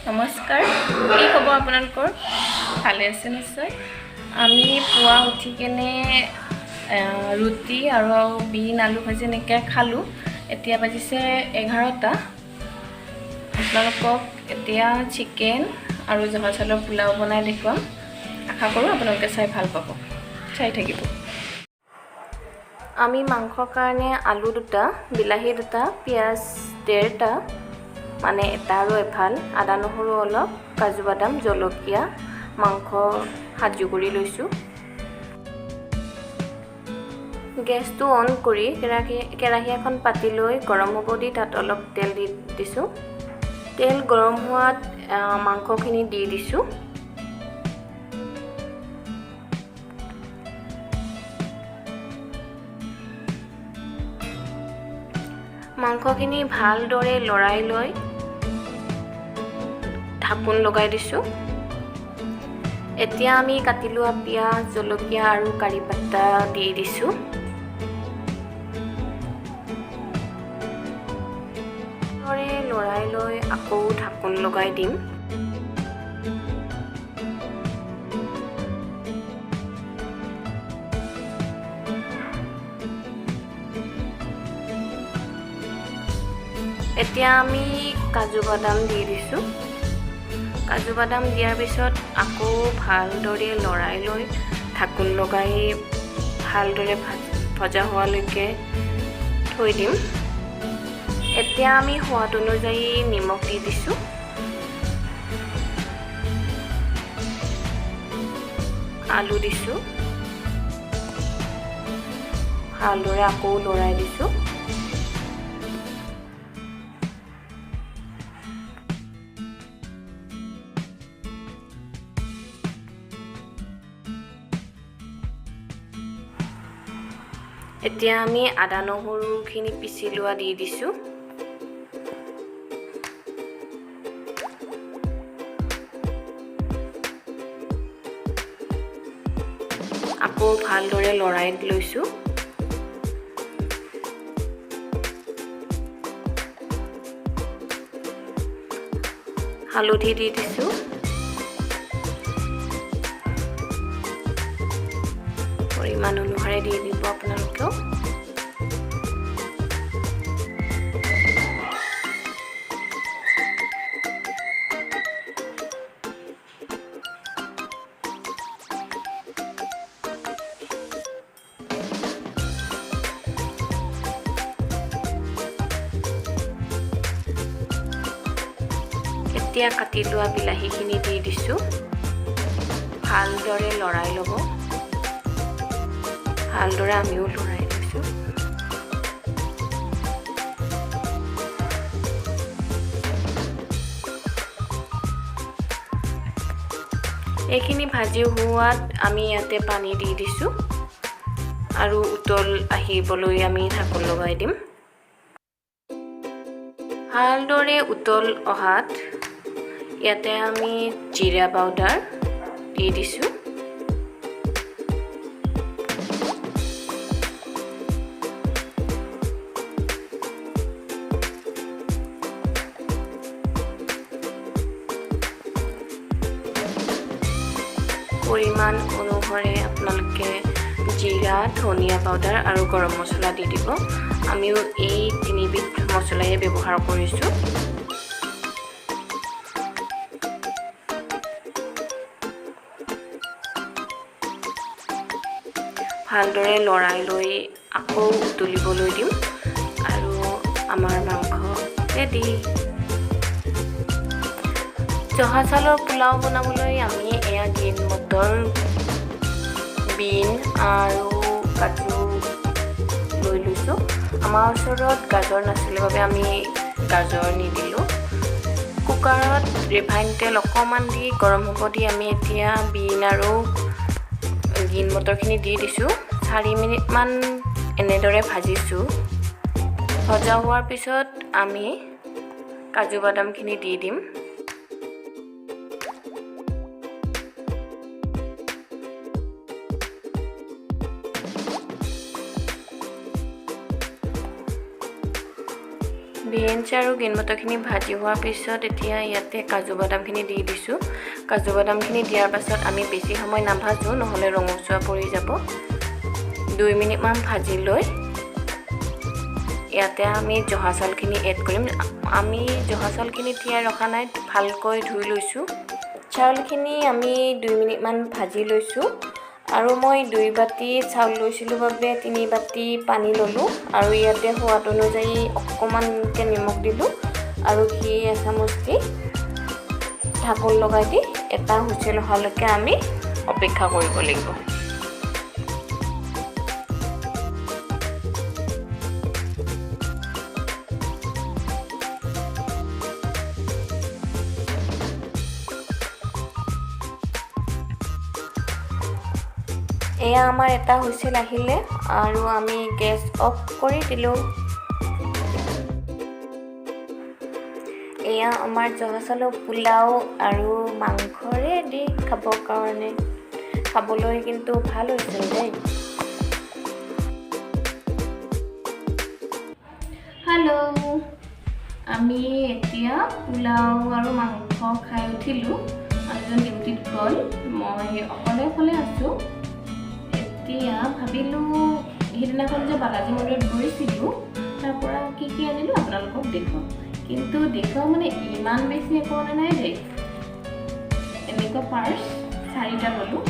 নমস্কাৰ, কি খবৰ আপোনালোকৰ? ভালে আছে নিশ্চয়। আমি পুৱা উঠি কেনে ৰুটি আৰু বিন আলু ভাজি এনেকৈ খালোঁ। এতিয়া বাজিছে 11টা। আপোনালোকক এতিয়া চিকেন আৰু জহা চাউলৰ পোলাও বনাই দেখুৱাম। আশা কৰোঁ আপোনালোকে চাই ভাল পাব, চাই থাকিব। আমি মাংসৰ কাৰণে আলু 2টা, বিলাহী 2টা, পিঁয়াজ 1.5টা, মানে এটা আৰু এফাল, আদা নহৰু অলপ, কাজু বাদাম, জলকীয়া, মাংস সাজু কৰি লৈছোঁ। গেছটো অন কৰি কেৰাহী এখন পাতি লৈ গৰম হ'ব দি তাত অলপ তেল দি দিছোঁ। তেল গৰম হোৱাত মাংসখিনি দি দিছোঁ। মাংসখিনি ভালদৰে লৰাই লৈ ঢাকোন লগাই দিছোঁ। এতিয়া আমি কাটি লোৱা পিঁয়াজ, জলকীয়া আৰু কাৰি পাত্তা দি দিছোঁ। লৰাই লৈ আকৌ ঢাকোন লগাই দিম। এতিয়া আমি কাজু বাদাম দি দিছোঁ। কাজু বাদাম দিয়াৰ পিছত আকৌ ভালদৰে লৰাই লৈ ঢাকোন লগাই ভালদৰে ভজা হোৱালৈকে থৈ দিম। এতিয়া আমি সোৱাদ অনুযায়ী নিমখ দি দিছোঁ। আলু দিছোঁ। ভালদৰে আকৌ লৰাই দিছোঁ। এতিয়া আমি আদা নহৰুখিনি পিচি লোৱা দি দিছোঁ। আকৌ ভালদৰে লৰাই লৈছোঁ। হালধি দি দিছোঁ। পৰিমাণ অনুসাৰে দি দিব আপোনালোকেও। এতিয়া কাটি লোৱা বিলাহীখিনি দি দিছোঁ। ভালদৰে লৰাই ল'ব। ভালদৰে আমিও লৰাই লৈছোঁ। এইখিনি ভাজি হোৱাত আমি ইয়াতে পানী দি দিছোঁ আৰু উতল আহিবলৈ আমি ঢাকোন লগাই দিম। ভালদৰে উতল অহাত ইয়াতে আমি জিৰা পাউডাৰ দি দিছোঁ। পৰিমাণ অনুসাৰে আপোনালোকে জিৰা, ধনিয়া পাউডাৰ আৰু গৰম মছলা দি দিব। আমিও এই 3বিধ মছলাই ব্যৱহাৰ কৰিছোঁ। ভালদৰে লৰাই লৈ আকৌ উতলিবলৈ দিম আৰু আমাৰ মাংস ৰেডি। জহা চাউলৰ পোলাও বনাবলৈ আমি এয়া গ্ৰীণ মটৰ, বিন আৰু কাজু লৈ লৈছোঁ। আমাৰ ওচৰত গাজৰ নাছিলে বাবে আমি গাজৰ নিদিলোঁ। কুকাৰত ৰিফাইন তেল অকণমান দি গৰম হ'ব দি আমি এতিয়া বিন আৰু গ্ৰীণ মটৰখিনি দি দিছোঁ। 4 মিনিটমান এনেদৰে ভাজিছোঁ। ভজা হোৱাৰ পিছত আমি কাজু বাদামখিনি দি দিম। বিনছ আৰু গ্ৰীণ মটৰখিনি ভাজি হোৱাৰ পিছত এতিয়া ইয়াতে কাজু বাদামখিনি দি দিছোঁ। কাজু বাদামখিনি দিয়াৰ পাছত আমি বেছি সময় নাভাজোঁ, নহ'লে ৰঙচুৱা পৰি যাব। 2 মিনিটমান ভাজি লৈ ইয়াতে আমি জহা চাউলখিনি এড কৰিম। আমি জহা চাউলখিনি তিয়াই ৰখা নাই, ভালকৈ ধুই লৈছোঁ। চাউলখিনি আমি 2 মিনিটমান ভাজি লৈছোঁ আৰু মই 2 বাতি চাউল লৈছিলোঁ বাবে 3 বাতি পানী ল'লোঁ আৰু ইয়াতে সোৱাদ অনুযায়ী অকণমানকৈ নিমখ দিলোঁ আৰু ঘি এচামুচ দি ঢাকোন লগাই দি এটা হুইচেল অহালৈকে আমি অপেক্ষা কৰিব লাগিব। এয়া আমাৰ এটা হুইচেল আহিলে আৰু আমি গেছ অফ কৰি দিলোঁ। এয়া আমাৰ জহা চাউলৰ পোলাও আৰু মাংসৰে দি খাবৰ কাৰণে, খাবলৈ কিন্তু ভাল হৈছিল দেই। হেল্ল', আমি এতিয়া পোলাও আৰু মাংস খাই উঠিলোঁ। মানুহজন ডিউটিত গ'ল, মই অকলে আছোঁ। এতিয়া ভাবিলোঁ সেইদিনাখন যে বালাজী মন্দিৰত গৈছিলোঁ, তাৰ পৰা কি আনিলোঁ আপোনালোকক দেখুৱাম। কিন্তু দেখুৱাম মানে ইমান বেছি একো অনা নাই দেই। এনেকুৱা পাৰ্চ 4টা ল'লোঁ।